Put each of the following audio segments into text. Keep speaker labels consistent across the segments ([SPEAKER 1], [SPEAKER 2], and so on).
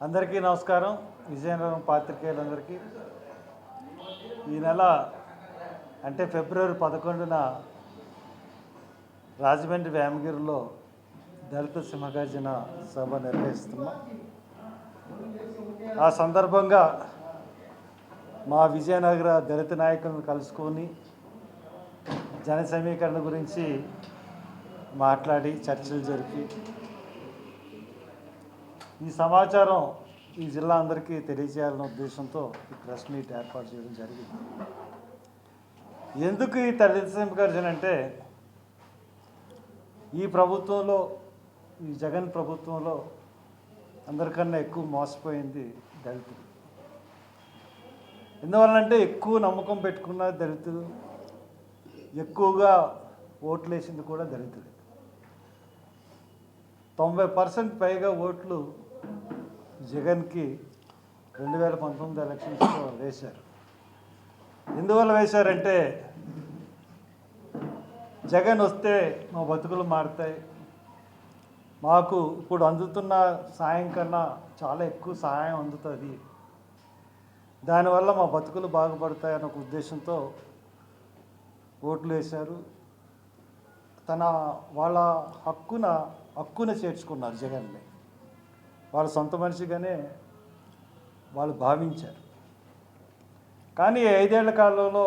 [SPEAKER 1] అందరికీ నమస్కారం. విజయనగరం పాత్రికేయులందరికీ ఈ నెల అంటే ఫిబ్రవరి 11న రాజమండ్రి వేమగిరిలో దళిత సింహగర్జన సభ నిర్వహిస్తున్నాం. ఆ సందర్భంగా మా విజయనగర దళిత నాయకులను కలుసుకొని జన సమీకరణ గురించి మాట్లాడి చర్చలు జరిపి ఈ సమాచారం ఈ జిల్లా అందరికీ తెలియజేయాలనే ఉద్దేశంతో ఈ ప్రెస్ మీట్ ఏర్పాటు చేయడం జరిగింది. ఎందుకు ఈ దళిత సింహగర్జన అంటే, ఈ ప్రభుత్వంలో, ఈ జగన్ ప్రభుత్వంలో అందరికన్నా ఎక్కువ మోసపోయింది దళితులు. ఎందువల్లంటే ఎక్కువ నమ్మకం పెట్టుకున్న దళితులు, ఎక్కువగా ఓట్లు వేసింది కూడా దళితులు. 90% పైగా ఓట్లు జగన్కి 2019 ఎలక్షన్స్లో వేశారు. ఎందువల్ల వేశారంటే, జగన్ వస్తే మా బతుకులు మారుతాయి, మాకు ఇప్పుడు అందుతున్న సాయం కన్నా చాలా ఎక్కువ సహాయం అందుతుంది, దానివల్ల మా బతుకులు బాగుపడతాయి అన్న ఒక ఉద్దేశంతో ఓట్లు వేశారు. వాళ్ళ హక్కున చేర్చుకున్నారు జగన్ని. వాళ్ళ సొంత మనిషిగానే వాళ్ళు భావించారు. కానీ 5 ఏళ్ల కాలంలో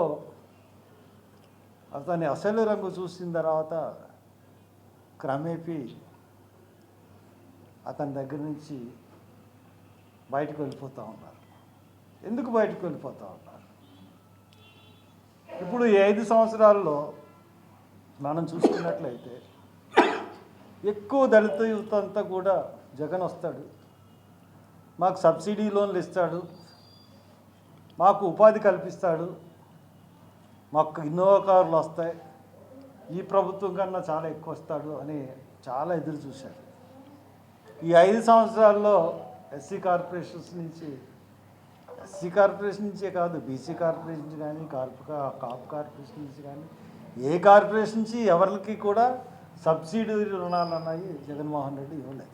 [SPEAKER 1] అతని అసలు రంగు చూసిన తర్వాత క్రమేపీ అతని దగ్గర నుంచి బయటకు వెళ్ళిపోతూ ఉన్నారు. ఎందుకు బయటకు వెళ్ళిపోతూ ఉన్నారు? ఇప్పుడు ఈ 5 సంవత్సరాల్లో మనం చూసుకున్నట్లయితే ఎక్కువ దళిత యువత అంతా కూడా జగన్ వస్తాడు, మాకు సబ్సిడీ లోన్లు ఇస్తాడు, మాకు ఉపాధి కల్పిస్తాడు, మాకు ఇన్నోవా కార్లు వస్తాయి, ఈ ప్రభుత్వం కన్నా చాలా ఎక్కువ వస్తాడు అని చాలా ఎదురు చూశారు. ఈ 5 సంవత్సరాల్లో ఎస్సీ కార్పొరేషన్ నుంచే కాదు, బీసీ కార్పొరేషన్ నుంచి కానీ, కాపు కార్పొరేషన్ నుంచి కానీ, ఏ కార్పొరేషన్ నుంచి ఎవరికి కూడా సబ్సిడీ రుణాలు అన్నాయి జగన్మోహన్ రెడ్డి ఇవ్వలేదు.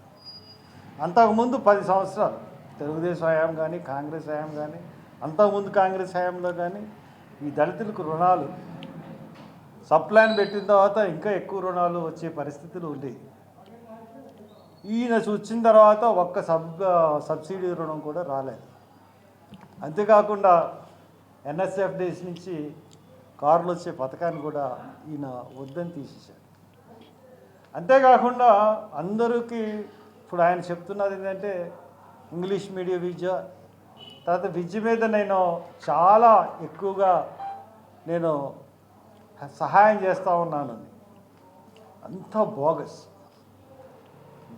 [SPEAKER 1] అంతకుముందు 10 సంవత్సరాలు తెలుగుదేశం హయాం కానీ, కాంగ్రెస్ హయాం కానీ, అంతకుముందు కాంగ్రెస్ హయాంలో కానీ ఈ దళితులకు రుణాలు సప్లాన్ పెట్టిన తర్వాత ఇంకా ఎక్కువ రుణాలు వచ్చే పరిస్థితులు ఉండేవి. ఈయన వచ్చిన తర్వాత ఒక్క సబ్సిడీ రుణం కూడా రాలేదు. అంతేకాకుండా NSFDs నుంచి కార్లు వచ్చే పథకాన్ని కూడా ఈయన వద్దని తీసేశారు. అంతేకాకుండా అందరికీ ఇప్పుడు ఆయన చెప్తున్నది ఏంటంటే ఇంగ్లీష్ మీడియం విద్య, తర్వాత విద్య మీద నేను చాలా ఎక్కువగా నేను సహాయం చేస్తూ ఉన్నానని. అంతా బోగస్.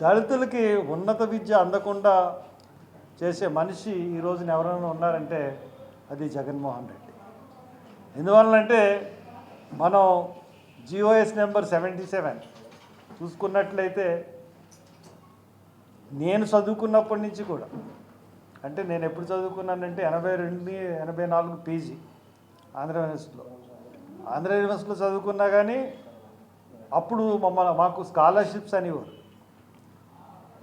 [SPEAKER 1] దళితులకి ఉన్నత విద్య అందకుండా చేసే మనిషి ఈ రోజున ఎవరైనా ఉన్నారంటే అది జగన్మోహన్ రెడ్డి. ఎందువల్లంటే మనం GOS నెంబర్ 77 చూసుకున్నట్లయితే, నేను చదువుకున్నప్పటి నుంచి కూడా, అంటే నేను ఎప్పుడు చదువుకున్నానంటే 82-84 PG ఆంధ్ర యూనివర్సిటీలో చదువుకున్నా. కానీ అప్పుడు మాకు స్కాలర్షిప్స్ అనేవారు.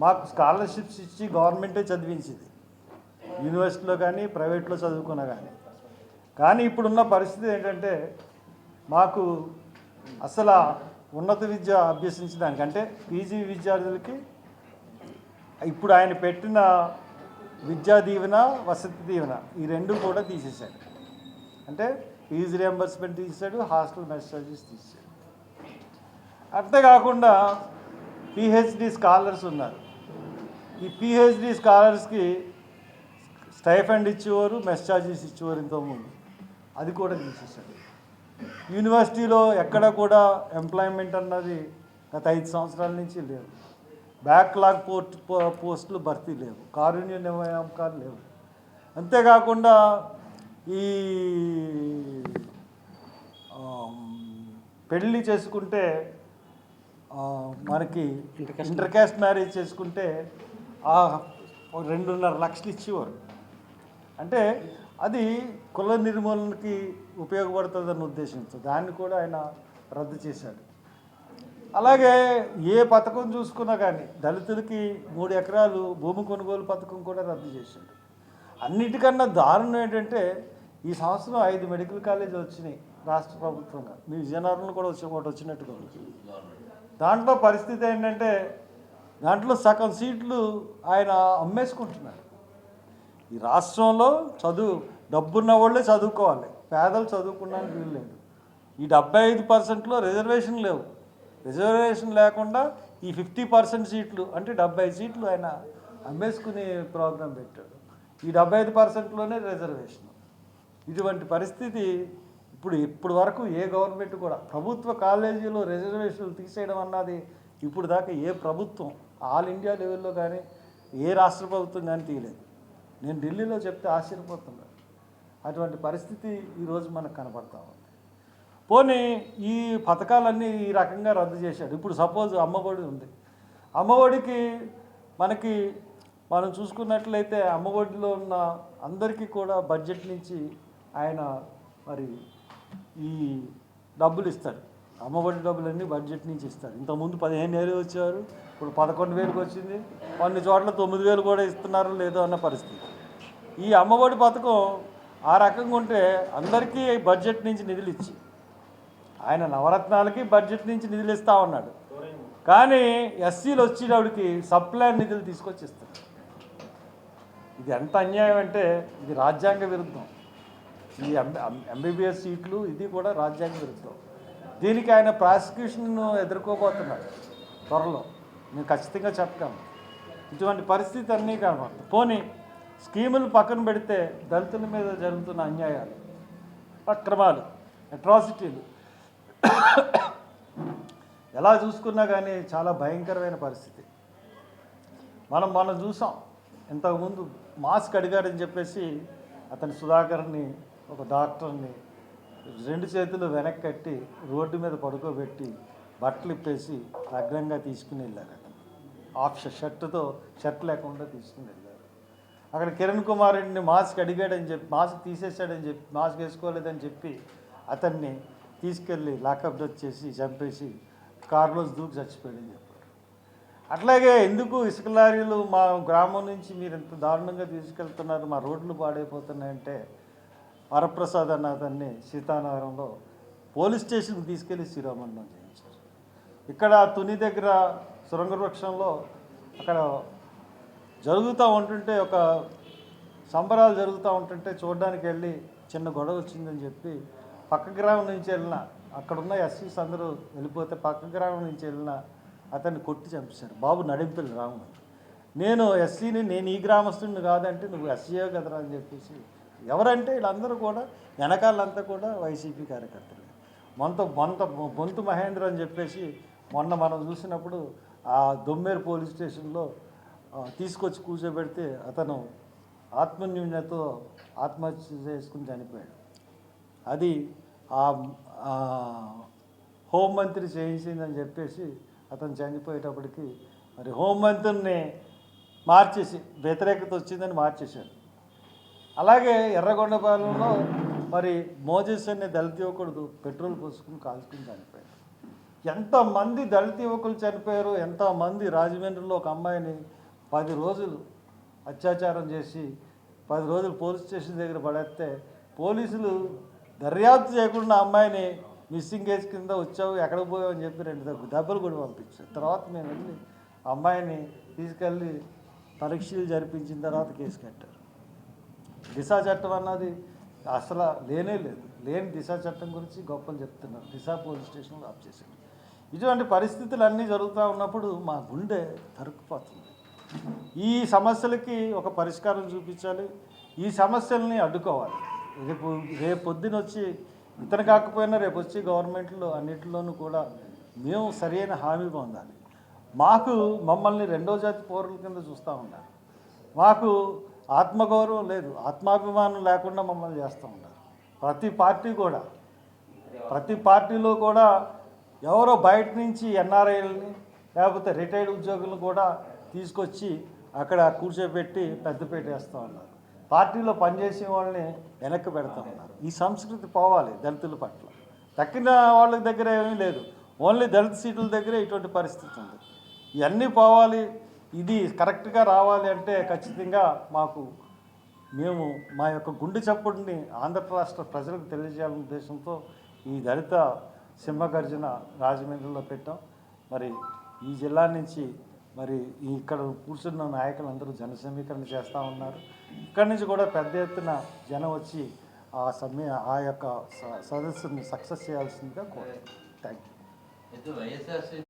[SPEAKER 1] మాకు స్కాలర్షిప్స్ ఇచ్చి గవర్నమెంటే చదివించింది, యూనివర్సిటీలో కానీ ప్రైవేట్లో చదువుకున్నా కానీ ఇప్పుడున్న పరిస్థితి ఏంటంటే, మాకు అసలు ఉన్నత విద్య అభ్యసించడానికి అంటే PG విద్యార్థులకి ఇప్పుడు ఆయన పెట్టిన విద్యా దీవెన, వసతి దీవెన ఈ రెండు కూడా తీసేశాడు. అంటే ఫీజు రియంబర్స్మెంట్ తీసాడు, హాస్టల్ మెస్ ఛార్జెస్ తీసాడు. అంతేకాకుండా PhD స్కాలర్స్ ఉన్నారు. ఈ PhD స్కాలర్స్కి స్టైఫండ్ ఇచ్చేవారు, మెస్ ఛార్జెస్ ఇచ్చేవారు ఇంతకుముందు, అది కూడా తీసేశాడు. యూనివర్సిటీలో ఎక్కడ కూడా ఎంప్లాయ్మెంట్ అన్నది గత 5 సంవత్సరాల నుంచి లేవు. బ్యాక్లాగ్ పోస్టులు భర్తీ లేవు, కారుణ్య నియామకాలు లేవు. అంతేకాకుండా ఈ పెళ్ళి చేసుకుంటే మనకి ఇంటర్ కాస్ట్ మ్యారేజ్ చేసుకుంటే 2.5 లక్షలు ఇచ్చేవారు. అంటే అది కుల నిర్మూలనకి ఉపయోగపడుతుందన్న ఉద్దేశంతో దాన్ని కూడా ఆయన రద్దు చేశాడు. అలాగే ఏ పథకం చూసుకున్నా కానీ దళితులకి 3 ఎకరాలు భూమి కొనుగోలు పథకం కూడా రద్దు చేశాడు. అన్నిటికన్నా దారుణం ఏంటంటే ఈ సంవత్సరం 5 మెడికల్ కాలేజీలు వచ్చినాయి రాష్ట్ర ప్రభుత్వంగా. మీ విజయనగరంలో కూడా ఒకటి వచ్చినట్టుగా ఉంది. దాంట్లో పరిస్థితి ఏంటంటే దాంట్లో సగం సీట్లు ఆయన అమ్మేసుకుంటున్నారు. ఈ రాష్ట్రంలో డబ్బున్న వాళ్ళే చదువుకోవాలి, పేదలు చదువుకోవడానికి వీలు లేదు. ఈ 75%లో రిజర్వేషన్ లేవు. రిజర్వేషన్ లేకుండా ఈ 50% సీట్లు అంటే 70 సీట్లు ఆయన అమ్మేసుకునే ప్రోగ్రాం పెట్టాడు. ఈ 75%లోనే రిజర్వేషన్. ఇటువంటి పరిస్థితి ఇప్పుడు వరకు ఏ గవర్నమెంట్ కూడా ప్రభుత్వ కాలేజీలో రిజర్వేషన్లు తీసేయడం అన్నది ఇప్పుడు దాకా ఏ ప్రభుత్వం ఆల్ ఇండియా లెవెల్లో కానీ ఏ రాష్ట్ర ప్రభుత్వం కానీ తీయలేదు. నేను ఢిల్లీలో చెప్తే ఆశ్చర్యపోతున్నాను. అటువంటి పరిస్థితి ఈరోజు మనకు కనపడతా ఉంది. పోనీ ఈ పథకాలన్నీ ఈ రకంగా రద్దు చేశాడు. ఇప్పుడు సపోజ్ అమ్మఒడి ఉంది. అమ్మఒడికి మనం చూసుకున్నట్లయితే అమ్మఒడిలో ఉన్న అందరికీ కూడా బడ్జెట్ నుంచి ఆయన మరి ఈ డబ్బులు ఇస్తారు. అమ్మఒడి డబ్బులన్నీ బడ్జెట్ నుంచి ఇస్తారు. ఇంతకుముందు 15,000 వచ్చేవారు, ఇప్పుడు 11,000కి వచ్చింది. కొన్ని చోట్ల 9,000 కూడా ఇస్తున్నారు లేదో అన్న పరిస్థితి. ఈ అమ్మఒడి పథకం ఆ రకంగా ఉంటే అందరికీ బడ్జెట్ నుంచి నిధులు ఇచ్చి ఆయన నవరత్నాలకి బడ్జెట్ నుంచి నిధులు ఇస్తూ ఉన్నాడు. కానీ ఎస్సీలు వచ్చేటప్పటికి సప్లాన్ నిధులు తీసుకొచ్చి ఇస్తారు. ఇది ఎంత అన్యాయం అంటే ఇది రాజ్యాంగ విరుద్ధం. ఈ ఎంబీబీఎస్ సీట్లు ఇది కూడా రాజ్యాంగ విరుద్ధం. దీనికి ఆయన ప్రాసిక్యూషన్ను ఎదుర్కోబోతున్నాడు త్వరలో. నేను ఖచ్చితంగా చెప్తాను. ఇటువంటి పరిస్థితి అన్నీ కనబడుతుంది. పోనీ స్కీములు పక్కన పెడితే దళితుల మీద జరుగుతున్న అన్యాయాలు, అక్రమాలు, అట్రాసిటీలు ఎలా చూసుకున్నా కానీ చాలా భయంకరమైన పరిస్థితి. మనం చూసాం. ఇంతకుముందు మాస్క్ అడిగాడని చెప్పేసి అతని సుధాకర్ని, ఒక డాక్టర్ని 2 చేతులు వెనక్కి కట్టి రోడ్డు మీద పడుకోబెట్టి బట్టలు ఇప్పేసి నగ్నంగా తీసుకుని వెళ్ళారు. అతను ఆఫ్ షర్ట్ లేకుండా తీసుకుని వెళ్ళారు. అక్కడ కిరణ్ కుమార్ రెడ్డిని మాస్క్ అడిగాడని చెప్పి మాస్క్ తీసేసాడని చెప్పి మాస్క్ వేసుకోలేదని చెప్పి అతన్ని తీసుకెళ్ళి లాకప్ డెత్ చేసి చంపేసి కారులో దూకి చచ్చిపోయాడని చెప్పారు. అట్లాగే ఎందుకు ఇసుక లారీలు మా గ్రామం నుంచి మీరు ఎంత దారుణంగా తీసుకెళ్తున్నారు, మా రోడ్లు పాడైపోతున్నాయంటే వరప్రసాద్ అన్న అతన్ని సీతానగరంలో పోలీస్ స్టేషన్కి తీసుకెళ్ళి శిరోమండనం చేయించారు. ఇక్కడ తుని దగ్గర సురంగ వృక్షంలో అక్కడ జరుగుతూ ఉంటుంటే ఒక సంబరాలు జరుగుతూ ఉంటుంటే చూడడానికి వెళ్ళి చిన్న గొడవ వచ్చిందని చెప్పి పక్క గ్రామం నుంచి వెళ్ళిన అక్కడున్న ఎస్సీస్ అందరూ వెళ్ళిపోతే పక్క గ్రామం నుంచి వెళ్ళిన అతన్ని కొట్టి చంపేశారు. బాబు నడింపల్లి రాము. నేను ఎస్సీని, నేను ఈ గ్రామస్తుడిని కాదంటే నువ్వు ఎస్సీయే కదరా అని చెప్పేసి ఎవరంటే వీళ్ళందరూ కూడా వెనకాలంతా కూడా వైసీపీ కార్యకర్తలు. బొంతు మహేంద్ర అని చెప్పేసి మొన్న మనం చూసినప్పుడు ఆ దొమ్మేరు పోలీస్ స్టేషన్లో తీసుకొచ్చి కూర్చోబెడితే అతను ఆత్మన్యూన్యతో ఆత్మహత్య చేసుకుని చనిపోయాడు. అది హోంమంత్రి చేయించిందని చెప్పేసి అతను చనిపోయేటప్పటికి మరి హోంమంత్రిని మార్చేసి వ్యతిరేకత వచ్చిందని మార్చేశారు. అలాగే ఎర్రగొండపాలెంలో మరి మోజెస్ అనే దళిత యువకుడు పెట్రోల్ పోసుకుని కాల్చుకుని చనిపోయాడు. ఎంతమంది దళిత యువకులు చనిపోయారు, ఎంతమంది. రాజమండ్రిలో ఒక అమ్మాయిని 10 రోజులు అత్యాచారం చేసి 10 రోజులు పోలీస్ స్టేషన్ దగ్గర పడేస్తే పోలీసులు దర్యాప్తు చేయకుండా అమ్మాయిని మిస్సింగ్ కేసు కింద వచ్చావు, ఎక్కడికి పోయావు అని చెప్పి 2 దెబ్బలు కూడా పంపించారు. తర్వాత మేము వెళ్ళి అమ్మాయిని తీసుకెళ్ళి పరీక్షలు జరిపించిన తర్వాత కేసు కట్టారు. దిశా చట్టం అన్నది అసలు లేని దిశా చట్టం గురించి గొప్పలు చెప్తున్నారు. దిశా పోలీస్ స్టేషన్లో ఆఫ్ చేశారు. ఇటువంటి పరిస్థితులు అన్నీ జరుగుతూ ఉన్నప్పుడు మా గుండె తరుక్కుపోతుంది. ఈ సమస్యలకి ఒక పరిష్కారం చూపించాలి. ఈ సమస్యల్ని అడ్డుకోవాలి. రేపు పొద్దున వచ్చి ఇతను కాకపోయినా రేపు వచ్చి గవర్నమెంట్లో అన్నింటిలోనూ కూడా మేము సరైన హామీ పొందాలి. మమ్మల్ని 2వ జాతి పౌరుల కింద చూస్తూ ఉన్నారు. మాకు ఆత్మగౌరవం లేదు, ఆత్మాభిమానం లేకుండా మమ్మల్ని చేస్తూ ఉన్నారు. ప్రతి పార్టీలో కూడా ఎవరో బయట నుంచి ఎన్ఆర్ఐలని లేకపోతే రిటైర్డ్ ఉద్యోగులను కూడా తీసుకొచ్చి అక్కడ కూర్చోబెట్టి పెద్దపేట వేస్తూ ఉన్నారు. పార్టీలో పనిచేసే వాళ్ళని వెనక్కి పెడతా ఉన్నారు. ఈ సంస్కృతి పోవాలి దళితుల పట్ల. తక్కిన వాళ్ళ దగ్గర ఏమీ లేదు. ఓన్లీ దళిత సీట్ల దగ్గరే ఇటువంటి పరిస్థితి ఉంది. ఇవన్నీ పోవాలి, ఇది కరెక్ట్గా రావాలి అంటే ఖచ్చితంగా మేము మా యొక్క గుండె చప్పుడిని ఆంధ్ర రాష్ట్ర ప్రజలకు తెలియజేయాలనే ఉద్దేశంతో ఈ దళిత సింహగర్జన రాజమండ్రిలో పెట్టాం. మరి ఈ జిల్లా నుంచి మరి ఇక్కడ కూర్చున్న నాయకులందరూ జన సమీకరణ చేస్తూ ఉన్నారు. ఇక్కడి నుంచి కూడా పెద్ద ఎత్తున జనం వచ్చి ఆ యొక్క సదస్సుని సక్సెస్ చేయాల్సిందిగా కోరుతున్నాను. Thank you.